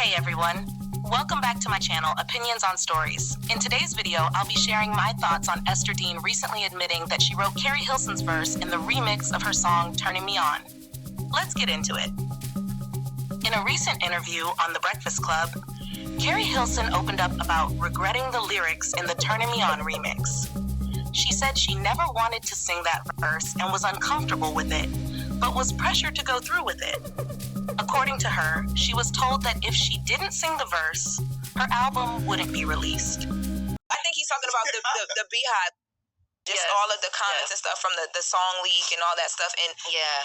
Hey everyone, welcome back to my channel, Opinions on Stories. In today's video, I'll be sharing my thoughts on Ester Dean recently admitting that she wrote Keri Hilson's verse in the remix of her song, Turning Me On. Let's get into it. In a recent interview on The Breakfast Club, Keri Hilson opened up about regretting the lyrics in the Turning Me On remix. She said she never wanted to sing that verse and was uncomfortable with it, but was pressured to go through with it. According to her, she was told that if she didn't sing the verse, her album wouldn't be released. I think he's talking about the Beehive, just all of the comments and stuff from the song leak and all that stuff. And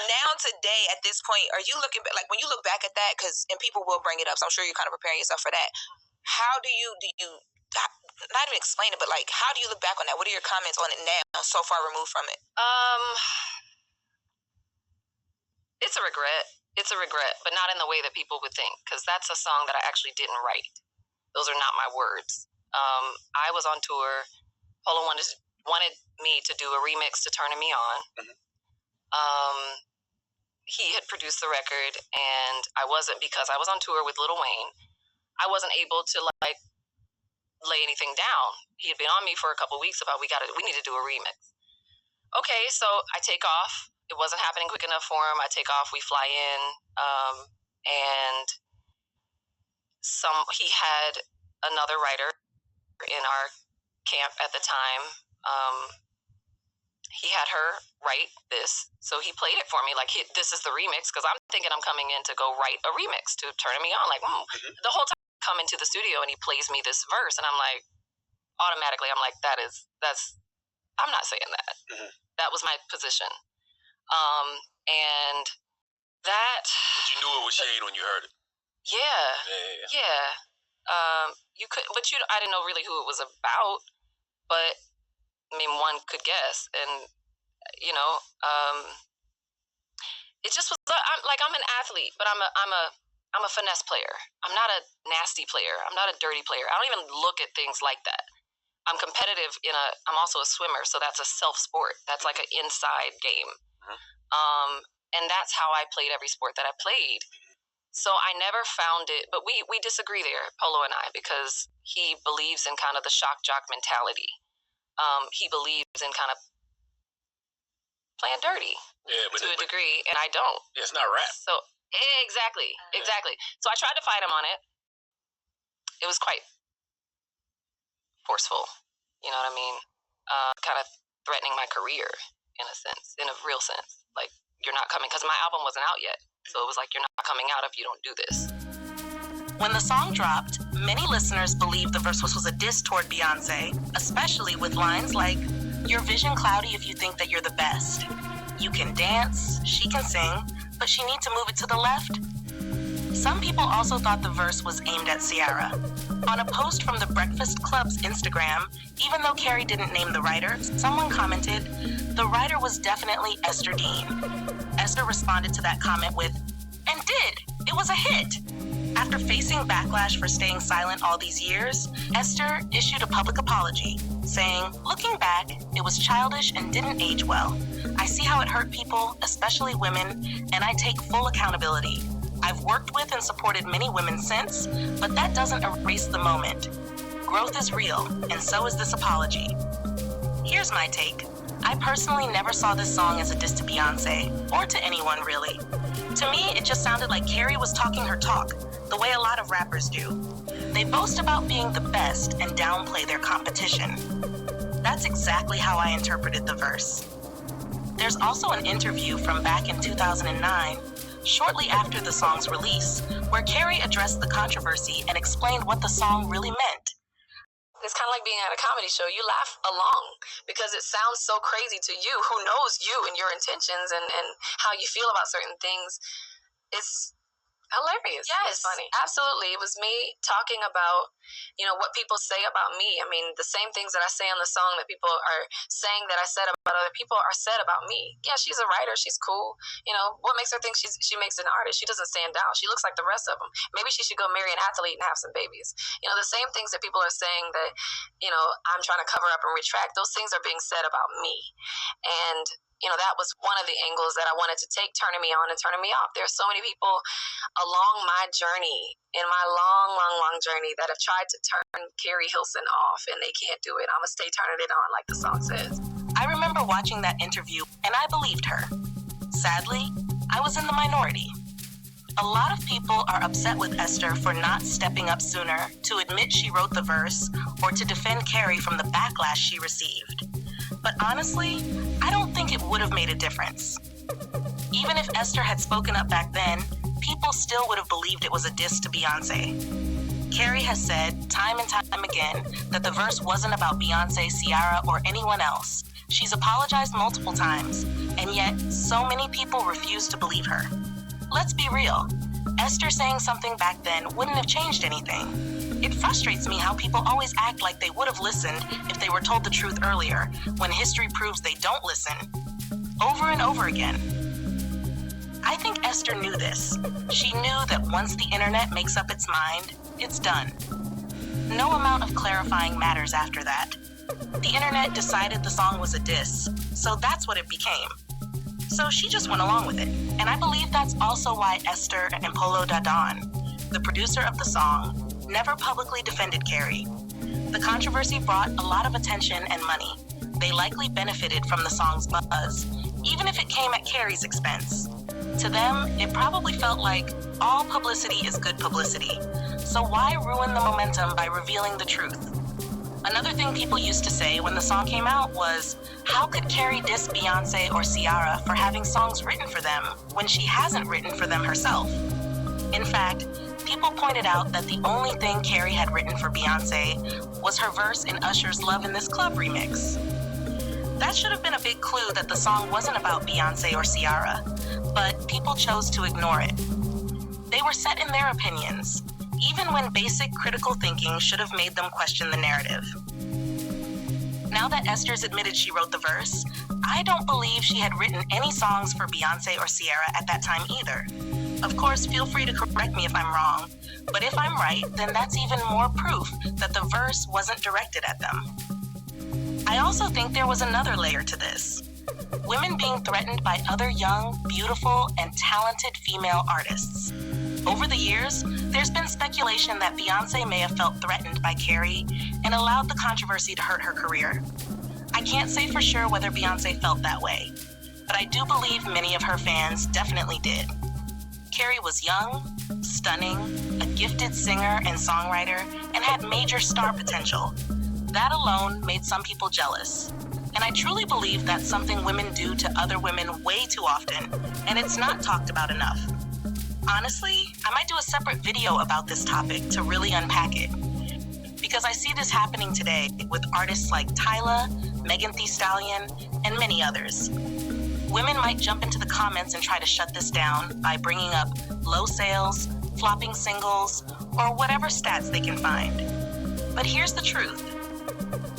now today, at this point, are you looking back, like when you look back at that, and people will bring it up, so I'm sure you're kind of preparing yourself for that. How do you not even explain it, but like, how do you look back on that? What are your comments on it now, so far removed from it? It's a regret. It's a regret, but not in the way that people would think, because that's a song that I actually didn't write. Those are not my words. I was on tour. Polo wanted me to do a remix to Turning Me On. He had produced the record, and I wasn't, because I was on tour with Lil Wayne. I wasn't able to like lay anything down. He had been on me for a couple of weeks about we need to do a remix. Okay, so I take off. It wasn't happening quick enough for him. I take off, we fly in, and he had another writer in our camp at the time. He had her write this, so he played it for me like this is the remix, because I'm thinking I'm coming in to go write a remix to Turning Me On. Like the whole time I come into the studio and he plays me this verse, and I'm like, automatically, I'm like, I'm not saying that. That was my position. And that. But you knew it was shade when you heard it. Yeah. You could, but I didn't know really who it was about. But I mean, one could guess, and it just was. I'm an athlete, but I'm a finesse player. I'm not a nasty player. I'm not a dirty player. I don't even look at things like that. I'm competitive I'm also a swimmer, so that's a self sport. That's like an inside game. And that's how I played every sport that I played. So I never found it, but we disagree there, Polo and I, because he believes in kind of the shock jock mentality. He believes in kind of playing dirty to a degree, and I don't. It's not rap. So exactly. So I tried to fight him on it. It was quite forceful, you know what I mean? Kind of threatening my career in a sense, in a real sense. Like, you're not coming, because my album wasn't out yet. So it was like, you're not coming out if you don't do this. When the song dropped, many listeners believed the verse was a diss toward Beyonce, especially with lines like, "Your vision cloudy if you think that you're the best. You can dance, she can sing, but she needs to move it to the left." Some people also thought the verse was aimed at Ciara. On a post from the Breakfast Club's Instagram, even though Keri didn't name the writer, someone commented, "The writer was definitely Ester Dean." Ester responded to that comment with, "And did. It was a hit." After facing backlash for staying silent all these years, Ester issued a public apology, saying, "Looking back, it was childish and didn't age well. I see how it hurt people, especially women, and I take full accountability. I've worked with and supported many women since, but that doesn't erase the moment. Growth is real, and so is this apology." Here's my take. I personally never saw this song as a diss to Beyonce, or to anyone really. To me, it just sounded like Keri was talking her talk, the way a lot of rappers do. They boast about being the best and downplay their competition. That's exactly how I interpreted the verse. There's also an interview from back in 2009, shortly after the song's release, where Keri addressed the controversy and explained what the song really meant. It's kind of like being at a comedy show. You laugh along because it sounds so crazy to you, who knows you and your intentions and how you feel about certain things. It's hilarious. Yes, it's funny. Absolutely. It was me talking about, what people say about me. I mean, the same things that I say on the song that people are saying that I said about other people are said about me. Yeah, she's a writer. She's cool. What makes her think she makes an artist? She doesn't stand out. She looks like the rest of them. Maybe she should go marry an athlete and have some babies. The same things that people are saying that, I'm trying to cover up and retract, those things are being said about me. And that was one of the angles that I wanted to take, turning me on and turning me off. There's so many people along my journey, in my long, long, long journey, that have tried to turn Keri Hilson off, and they can't do it. I'm going to stay turning it on, like the song says. I remember watching that interview, and I believed her. Sadly, I was in the minority. A lot of people are upset with Ester for not stepping up sooner to admit she wrote the verse or to defend Keri from the backlash she received. But honestly, I don't think it would have made a difference. Even if Ester had spoken up back then, people still would have believed it was a diss to Beyonce. Keri has said time and time again that the verse wasn't about Beyonce, Ciara, or anyone else. She's apologized multiple times, and yet so many people refuse to believe her. Let's be real. Ester saying something back then wouldn't have changed anything. It frustrates me how people always act like they would have listened if they were told the truth earlier, when history proves they don't listen. Over and over again. I think Ester knew this. She knew that once the internet makes up its mind, it's done. No amount of clarifying matters after that. The internet decided the song was a diss, so that's what it became. So she just went along with it. And I believe that's also why Ester and Polo Dadon, the producer of the song, never publicly defended Keri. The controversy brought a lot of attention and money. They likely benefited from the song's buzz, even if it came at Keri's expense. To them, it probably felt like all publicity is good publicity. So why ruin the momentum by revealing the truth? Another thing people used to say when the song came out was, how could Keri diss Beyonce or Ciara for having songs written for them when she hasn't written for them herself? In fact, people pointed out that the only thing Keri had written for Beyonce was her verse in Usher's Love in This Club remix. That should have been a big clue that the song wasn't about Beyonce or Ciara, but people chose to ignore it. They were set in their opinions, even when basic critical thinking should have made them question the narrative. Now that Ester's admitted she wrote the verse, I don't believe she had written any songs for Beyonce or Ciara at that time either. Of course, feel free to correct me if I'm wrong, but if I'm right, then that's even more proof that the verse wasn't directed at them. I also think there was another layer to this. Women being threatened by other young, beautiful, and talented female artists. Over the years, there's been speculation that Beyonce may have felt threatened by Keri and allowed the controversy to hurt her career. I can't say for sure whether Beyonce felt that way, but I do believe many of her fans definitely did. Keri was young, stunning, a gifted singer and songwriter, and had major star potential. That alone made some people jealous. And I truly believe that's something women do to other women way too often, and it's not talked about enough. Honestly, I might do a separate video about this topic to really unpack it. Because I see this happening today with artists like Tyla, Megan Thee Stallion, and many others. Women might jump into the comments and try to shut this down by bringing up low sales, flopping singles, or whatever stats they can find. But here's the truth.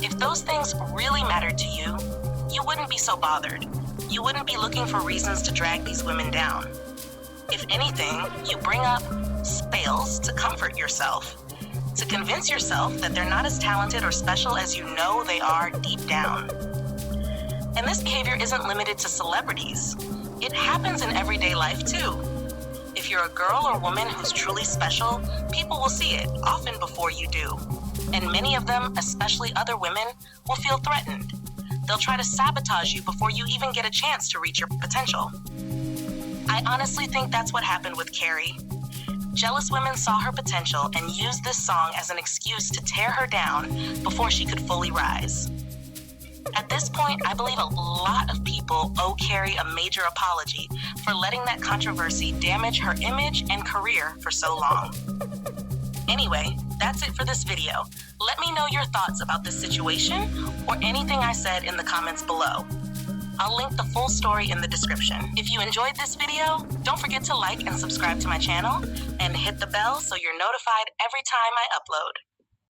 If those things really mattered to you, you wouldn't be so bothered. You wouldn't be looking for reasons to drag these women down. If anything, you bring up sales to comfort yourself, to convince yourself that they're not as talented or special as you know they are deep down. And this behavior isn't limited to celebrities. It happens in everyday life too. If you're a girl or woman who's truly special, people will see it, often before you do. And many of them, especially other women, will feel threatened. They'll try to sabotage you before you even get a chance to reach your potential. I honestly think that's what happened with Keri. Jealous women saw her potential and used this song as an excuse to tear her down before she could fully rise. At this point, I believe a lot of people owe Keri a major apology for letting that controversy damage her image and career for so long. Anyway, that's it for this video. Let me know your thoughts about this situation or anything I said in the comments below. I'll link the full story in the description. If you enjoyed this video, don't forget to like and subscribe to my channel and hit the bell so you're notified every time I upload.